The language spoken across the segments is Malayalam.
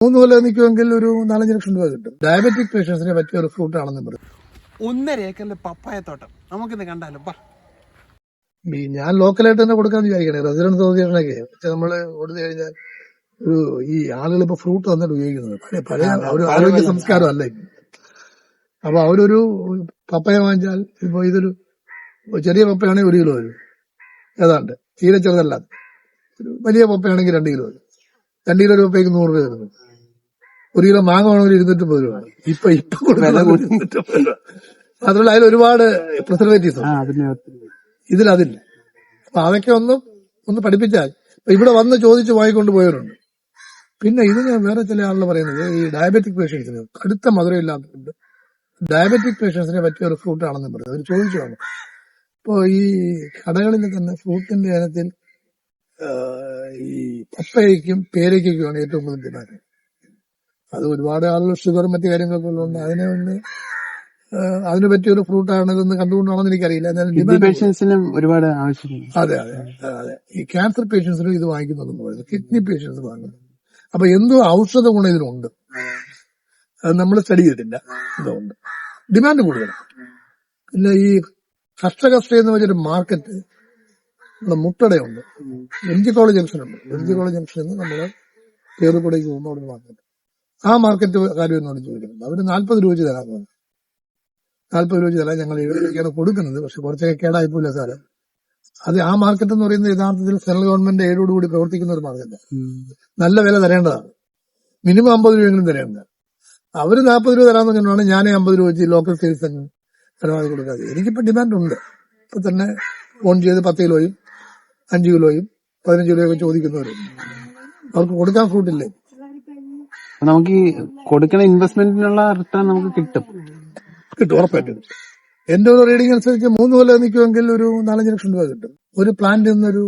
3 കൊല്ലം നിൽക്കുമെങ്കിൽ ഒരു 4-5 ലക്ഷം രൂപ കിട്ടും. ഡയബറ്റിക് പേഷ്യൻസിനെ പറ്റിയ ഒരു ഫ്രൂട്ട് ആണെന്ന് പറയും. 1.5 ഏക്കറിലെ പപ്പായത്തോട്ടം നമുക്കിന്ന് കണ്ടാലും ഞാൻ ലോക്കലായിട്ട് തന്നെ കൊടുക്കാന്ന് വിചാരിക്കണേ. റെസിഡൻസ് അസോസിയേഷനൊക്കെ നമ്മള് കൊടുത്തു കഴിഞ്ഞാൽ ഈ ആളുകൾ ഇപ്പൊ ഫ്രൂട്ട് വന്നിട്ട് ഉപയോഗിക്കുന്നത് പഴയ ഒരു ആരോഗ്യ സംസ്കാരം അല്ല. അപ്പൊ അവരൊരു പപ്പയ വാങ്ങിച്ചാൽ ഇപ്പൊ ഇതൊരു ചെറിയ പപ്പയാണെങ്കിൽ 1 കിലോ വരും, ഏതാണ്ട് തീരെ ചെറുതല്ലാതെ. ഒരു വലിയ പപ്പയാണെങ്കിൽ 2 കിലോ വരും. 2 കിലോ പപ്പയ്ക്ക് 100 രൂപ വരുന്നു. 1 കിലോ മാങ്ങ വേണമെങ്കിൽ 250 രൂപ. ഇപ്പൊ കൊടുക്കുന്നത് 250 രൂപ. മാത്രമല്ല അതിൽ ഒരുപാട് പ്രിസർവേറ്റീവ്സ് ഇതിലതില്ല. അപ്പൊ അതൊക്കെ ഒന്ന് പഠിപ്പിച്ചാൽ ഇവിടെ വന്ന് ചോദിച്ച് വാങ്ങിക്കൊണ്ട് പോയവരുണ്ട്. പിന്നെ ഇതിന് വേറെ ചില ആളുകൾ പറയുന്നത് ഈ ഡയബറ്റിക് പേഷ്യൻസിന് കടുത്ത മധുരമില്ലാത്തതുകൊണ്ട് ഡയബറ്റിക് പേഷ്യൻസിനെ പറ്റിയ ഒരു ഫ്രൂട്ട് ആണെന്ന് പറയുന്നത്. അവർ ചോദിച്ചു കാണും. ഇപ്പോ ഈ കടകളിൽ തന്നെ ഫ്രൂട്ടിന്റെ ഇനത്തിൽ ഈ പപ്പയ്ക്കും പേരയ്ക്കൊക്കെയാണ് ഏറ്റവും കൂടുതൽ ഡിമാൻഡ്. അത് ഒരുപാട് ആളുകൾ ഷുഗറും മറ്റു കാര്യങ്ങളൊക്കെ ഉള്ളതുകൊണ്ട് അതിനെ പറ്റിയൊരു ഫ്രൂട്ടാണ് ഇതൊന്ന് കണ്ടുകൊണ്ടാണെന്ന് എനിക്കറിയില്ല. പേഷ്യൻസിനും ഒരുപാട് ആവശ്യമില്ല. അതെ. ഈ ക്യാൻസർ പേഷ്യൻസിനും ഇത് വാങ്ങിക്കുന്നതെന്ന് പറയുന്നത്, കിഡ്നി പേഷ്യൻസ് വാങ്ങുന്നത്. അപ്പൊ എന്തോ ഔഷധ ഗുണം ഇതിനുണ്ട്. അത് നമ്മൾ സ്റ്റഡി ചെയ്തിട്ടില്ല. ഇതുകൊണ്ട് ഡിമാൻഡ് കൂടുതലാണ്. പിന്നെ ഈ കഷ്ടകഷ്ട എന്ന് പറഞ്ഞൊരു മാർക്കറ്റ് നമ്മുടെ മുട്ടടയുണ്ട്. എംജി കോളേജ് ജംഗ്ഷനുണ്ട്. എംജി കോളേജ് ജംഗ്ഷനിൽ നിന്ന് നമ്മള് കേറുപടേക്ക് പോകുമ്പോൾ അവിടെ മാർക്കറ്റ്, ആ മാർക്കറ്റ് കാര്യം എന്നോട് ചോദിക്കുന്നുണ്ട്. അവര് 40 രൂപ വെച്ച് തരാൻ പറഞ്ഞു. 40 രൂപ വെച്ച് തരാൻ ഞങ്ങൾ 7 രൂപയ്ക്കാണ് കൊടുക്കുന്നത്. പക്ഷെ കുറച്ചൊക്കെ കേടായിപ്പോയില്ല സാറ്. അത് ആ മാർക്കറ്റ് എന്ന് പറയുന്നത് യഥാർത്ഥത്തിൽ സെൻട്രൽ ഗവൺമെന്റ് എയ്ഡോടുകൂടി പ്രവർത്തിക്കുന്ന ഒരു മാർക്കറ്റാണ്. നല്ല വില തരേണ്ടതാണ്. മിനിമം 50 രൂപയെങ്കിലും തരേണ്ടതാണ്. അവര് 40 രൂപ തരാമെന്ന് പറഞ്ഞാണ് ഞാൻ 50 രൂപ വെച്ച് ലോക്കൽ സെയിൽസ് തന്നെ പരമാവധി കൊടുക്കാതെ. എനിക്കിപ്പോ ഡിമാൻഡ് ഉണ്ട്. ഇപ്പൊ തന്നെ ഫോൺ ചെയ്ത് 10 കിലോയും 5 കിലോയും 15 കിലോയൊക്കെ ചോദിക്കുന്നവരുണ്ട്. അവർക്ക് കൊടുക്കാൻ ഫ്രൂട്ടില്ലേ. നമുക്ക് ഈ കൊടുക്കുന്ന ഇൻവെസ്റ്റ്മെന്റിനുള്ള റിട്ടേൺ നമുക്ക് കിട്ടും ഉറപ്പായിട്ടും. എന്റെ ഒരു റീഡിംഗ് അനുസരിച്ച് 3 കൊല്ലം നിൽക്കുമെങ്കിൽ ഒരു 4-5 ലക്ഷം രൂപ കിട്ടും. ഒരു പ്ലാന്റിൽ നിന്നൊരു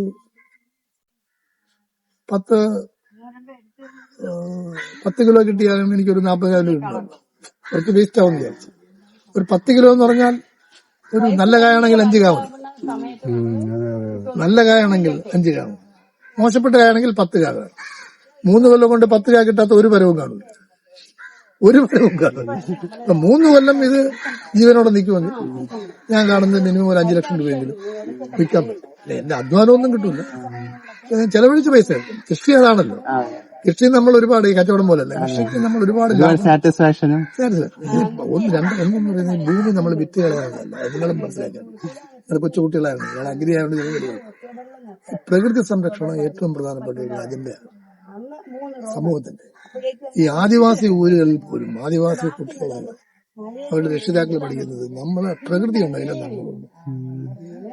10 കിലോ കിട്ടിയാലും എനിക്കൊരു 40,000 കിട്ടും. കുറച്ച് വേസ്റ്റ് ആവും വിചാരിച്ചു. ഒരു 10 കിലോ എന്ന് പറഞ്ഞാൽ ഒരു നല്ല കായാണെങ്കിൽ 5 കാ മതി. നല്ല കായാണെങ്കിൽ 5 കാ മതി. മോശപ്പെട്ട കായാണെങ്കിൽ 10 കാ വേണം. 3 കൊല്ലം കൊണ്ട് 10 കാ കിട്ടാത്ത ഒരു പരവും കാണില്ല. ഒരു പരവും കാണില്ല. 3 കൊല്ലം ഇത് ജീവനോടെ നിൽക്കുമെങ്കിൽ ഞാൻ കാണുന്നത് മിനിമം ഒരു 5 ലക്ഷം രൂപയെങ്കിലും വിൽക്കാൻ പറ്റും. എന്റെ അധ്വാനമൊന്നും കിട്ടൂല, ചെലവഴിച്ച പൈസ കിട്ടും. കൃഷി അതാണല്ലോ. കൃഷി നമ്മൾ ഒരുപാട് ഈ കച്ചവടം പോലല്ല. കൃഷിക്ക് നമ്മൾ ഒരുപാട് സാറ്റിസ്ഫാക്ഷനും ഒന്നും പറയുന്നത് ഭൂമി നമ്മൾ വിറ്റ് കളയാനല്ല. നിങ്ങളും മനസ്സിലാക്കണം. അത് കൊച്ചുകുട്ടികളായിരുന്നു, ഞാൻ അഗ്രി ആയതുകൊണ്ട് പ്രകൃതി സംരക്ഷണം ഏറ്റവും പ്രധാനപ്പെട്ട ഒരു അജണ്ടയാണ് സമൂഹത്തിന്റെ. ഈ ആദിവാസി ഊരുകളിൽ പോലും ആദിവാസി കുട്ടികളാണ് അവരുടെ രക്ഷിതാക്കൾ പഠിക്കുന്നത് നമ്മളെ പ്രകൃതി ഉണ്ടെങ്കിലും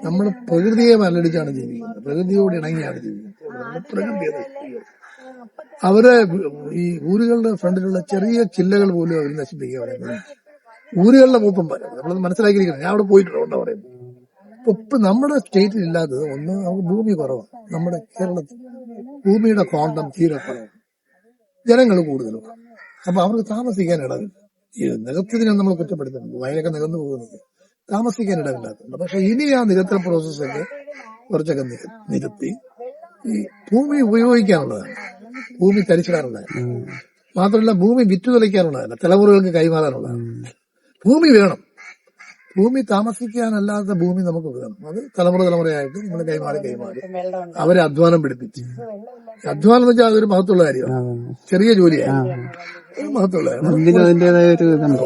നമ്മൾ പ്രകൃതിയെ മല്ലടിച്ചാണ് ജീവിക്കുന്നത്, പ്രകൃതിയോട് ഇണങ്ങിയാണ് ജീവിക്കുന്നത്. പ്രകൃതി അവരെ ഈ ഊരുകളുടെ ഫ്രണ്ടിലുള്ള ചെറിയ ചില്ലകൾ പോലും അവർ നശിപ്പിക്കുക പറയുന്നത്. ഊരുകളുടെ മൂപ്പന്മാർ നമ്മളത് മനസ്സിലാക്കിയിരിക്കണം. ഞാൻ അവിടെ പോയിട്ടുണ്ടോ പറയുന്നത്. ഇപ്പൊ നമ്മുടെ സ്റ്റേറ്റിൽ ഇല്ലാത്തത് ഒന്ന്, നമുക്ക് ഭൂമി കുറവാണ്. നമ്മുടെ കേരളത്തിൽ ഭൂമിയുടെ ക്വാണ്ടം തീരെ കുറവാണ്, ജനങ്ങൾ കൂടുതലും. അപ്പൊ അവർക്ക് താമസിക്കാൻ ഇടവില്ല. ഈ നികത്തതിനെ നമ്മൾ കുറ്റപ്പെടുത്തുന്നുണ്ട്, വയലൊക്കെ നികന്നു പോകുന്നത് താമസിക്കാൻ ഇടവില്ലാത്തുണ്ട്. പക്ഷെ ഇനി ആ നികത്തൽ പ്രോസസ്സൊക്കെ കുറച്ചൊക്കെ നികത്തി ഈ ഭൂമി ഉപയോഗിക്കാനുള്ളതാണ്, ഭൂമി തരിച്ചിടാനുള്ളതാണ്. മാത്രമല്ല ഭൂമി വിറ്റുതൊലയ്ക്കാനുള്ളതല്ല, തലമുറകൾക്ക് കൈമാറാനുള്ളതാണ്. ഭൂമി വേണം. ഭൂമി താമസിക്കാനല്ലാത്ത ഭൂമി നമുക്ക് വേണം. അത് തലമുറയായിട്ട് നമ്മൾ കൈമാറി അവരെ അധ്വാനം പിടിപ്പിച്ച്. അധ്വാനം എന്ന് വെച്ചാൽ അതൊരു മഹത്വമുള്ള കാര്യമാണ്, ചെറിയ ജോലിയാണ്, മഹത്വമുള്ളതാണ്.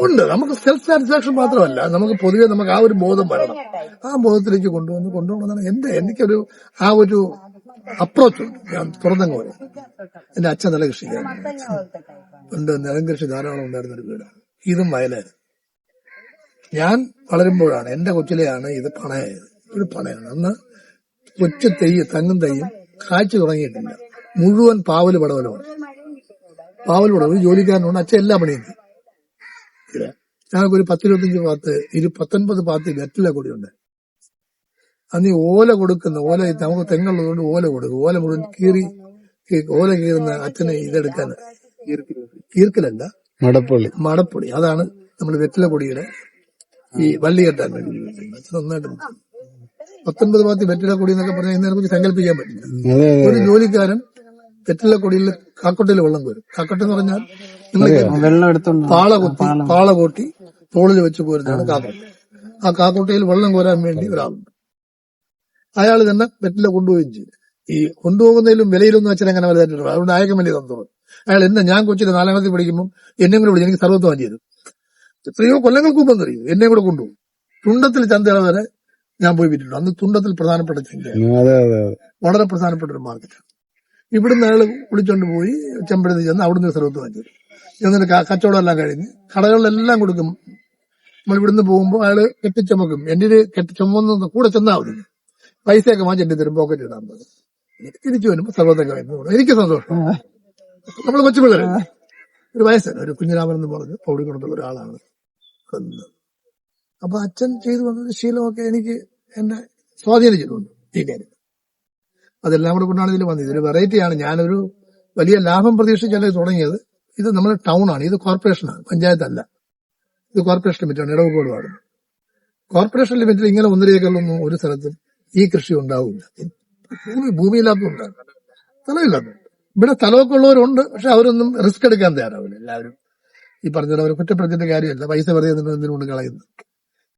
ഉണ്ട്. നമുക്ക് സെൽഫ് സാറ്റിസ്ഫാക്ഷൻ മാത്രമല്ല, നമുക്ക് പൊതുവെ നമുക്ക് ആ ഒരു ബോധം വരണം. ആ ബോധത്തിലേക്ക് കൊണ്ടുപോകുന്നതാണ് എനിക്കൊരു ആ ഒരു അപ്രോച്ച് ഉണ്ട്. ഞാൻ തുറന്നങ്ങ് പറയും. എന്റെ അച്ഛൻ നല്ല കൃഷിക്കാരൻ. പണ്ട് നിലം കൃഷി ധാരാളം ഉണ്ടായിരുന്നൊരു വീടാണ്. ഇതും വയലായിരുന്നു. ഞാൻ വളരുമ്പോഴാണ്, എന്റെ കൊച്ചിലെയാണ് ഇത് പണയായത്. ഒരു പണയാണ്. അന്ന് കൊച്ചു തെങ്ങും തൈയും കാഴ്ച തുടങ്ങിയിട്ടില്ല. മുഴുവൻ പാവല് പടവലമാണ്. പാവൽ പടവൽ ജോലിക്കാരനുണ്ട്. അച്ഛൻ എല്ലാ പണിയും ചെയ്യും. ഞങ്ങൾക്കൊരു 10-25 19 പാത്തി വെറ്റില കൂടിയുണ്ട്. അന്ന് ഈ ഓല കൊടുക്കുന്ന നമുക്ക് തെങ്ങുള്ളതുകൊണ്ട് ഓല കൊടുക്കും. ഓല മുഴുവൻ ഓല കീറുന്ന അച്ഛനെ ഇതെടുക്കാൻ കീർക്കലല്ല, മടപ്പൊളി. അതാണ് നമ്മൾ വെറ്റില കൊടിയുടെ ഈ വള്ളി കെട്ടാൻ വേണ്ടി അച്ഛൻ നന്നായിട്ട് 19 പാത്തി വെറ്റില കൊടി എന്നൊക്കെ പറഞ്ഞാൽ ഇന്നതിനെ കുറിച്ച് സങ്കല്പിക്കാൻ പറ്റില്ല. ഒരു ജോലിക്കാരൻ വെറ്റില കൊടിയിൽ കാക്കോട്ടയിൽ വെള്ളം കോരും. കാക്കോട്ട എന്ന് പറഞ്ഞാൽ നിങ്ങൾ വെള്ളം എടുത്തോണ്ട് പാള കൂട്ടി തോളിൽ വെച്ച് കോരുന്നതാണ് കാക്കോട്ട. ആ കാക്കോട്ടയിൽ വെള്ളം കോരാൻ വേണ്ടി ഒരാളുണ്ട്. അയാൾ തന്നെ വെറ്റില കൊണ്ടുപോവുകയും ചെയ്യും. ഈ കൊണ്ടുപോകുന്നതിലും വിലയിലൊന്നും വെച്ചാൽ അങ്ങനെ വലുതായിട്ടുണ്ട്. അതുകൊണ്ട് അയക്കാൻ വേണ്ടി തന്നോളൂ. അയാൾ ഞാൻ കൊച്ചിയിൽ 4ാം ക്ലാസ്സിൽ പഠിക്കുമ്പോൾ എന്നെ കൂടെ വിളിച്ചു. എനിക്ക് സർവത്വം ചെയ്തു. എത്രയോ കൊല്ലങ്ങൾക്ക് മുമ്പ് അറിയും. എന്നെ കൂടെ കൊണ്ടുപോകും. തുണ്ടത്തിൽ ചന്തകൾ വരെ ഞാൻ പോയി വിറ്റിട്ടുണ്ട്. അന്ന് തുണ്ടത്തിൽ പ്രധാനപ്പെട്ട ചന്തയാണ്. വളരെ പ്രധാനപ്പെട്ട ഒരു മാർക്കറ്റാണ്. ഇവിടുന്ന് അയാൾ വിളിച്ചോണ്ട് പോയി ചെമ്പഴത്തി ചെന്ന് അവിടുന്ന് സർവത്വം വാങ്ങിച്ചു. എന്നിട്ട് കച്ചവടം എല്ലാം കഴിഞ്ഞ് കടകളിലെല്ലാം കൊടുക്കും. നമ്മൾ ഇവിടുന്ന് പോകുമ്പോൾ അയാള് കെട്ടിച്ചമക്കും. എന്റെ കെട്ടിച്ചമന്ന് കൂടെ ചെന്നാ മതി. പൈസയൊക്കെ വാങ്ങിച്ച് എന്റെ തരും പോക്കറ്റ് ഇടാൻ പറയും. തിരിച്ചു വരുമ്പോ സർവത്തൊക്കെ വരുന്നു. എനിക്ക് സന്തോഷം. നമ്മൾ കൊച്ചു പിള്ളേര് ഒരു വയസ്സല്ല, ഒരു കുഞ്ഞിരാമൻ എന്ന് പറഞ്ഞ് പൗടിക്കുളത്തുള്ള ഒരാളാണ്. അപ്പൊ അച്ഛൻ ചെയ്തു വന്നത് ശീലമൊക്കെ എനിക്ക് എന്നെ സ്വാധീനിച്ചിട്ടുണ്ട്. ടീനേജ് അതെല്ലാം കൂടെ കൊണ്ടാണ് ഇതിൽ വന്നത്. ഇതൊരു വെറൈറ്റിയാണ്. ഞാനൊരു വലിയ ലാഭം പ്രതീക്ഷിച്ചല്ല തുടങ്ങിയത്. ഇത് നമ്മുടെ ടൗണാണ്, ഇത് കോർപ്പറേഷനാണ്, പഞ്ചായത്തല്ല. ഇത് കോർപ്പറേഷൻ ലിമിറ്റാണ്, ഇടവകോട് വാർഡ്. കോർപ്പറേഷൻ ലിമിറ്റിൽ ഇങ്ങനെ 1.5 ഏക്കറിലൊന്നും ഒരു സ്ഥലത്തും ഈ കൃഷി ഉണ്ടാവില്ല. ഭൂമിയില്ലാത്തതുണ്ടാകും, സ്ഥലമില്ലാത്ത. ഇവിടെ സ്ഥലമൊക്കെ ഉള്ളവരുണ്ട്, പക്ഷെ അവരൊന്നും റിസ്ക് എടുക്കാൻ തയ്യാറാവില്ല. എല്ലാവരും ഈ പറഞ്ഞ അവർ കുറ്റപ്പെടുത്തിയിട്ട് കാര്യമല്ല. പൈസ വെറുതെ എന്തിനുകൊണ്ട് കളയുന്നു.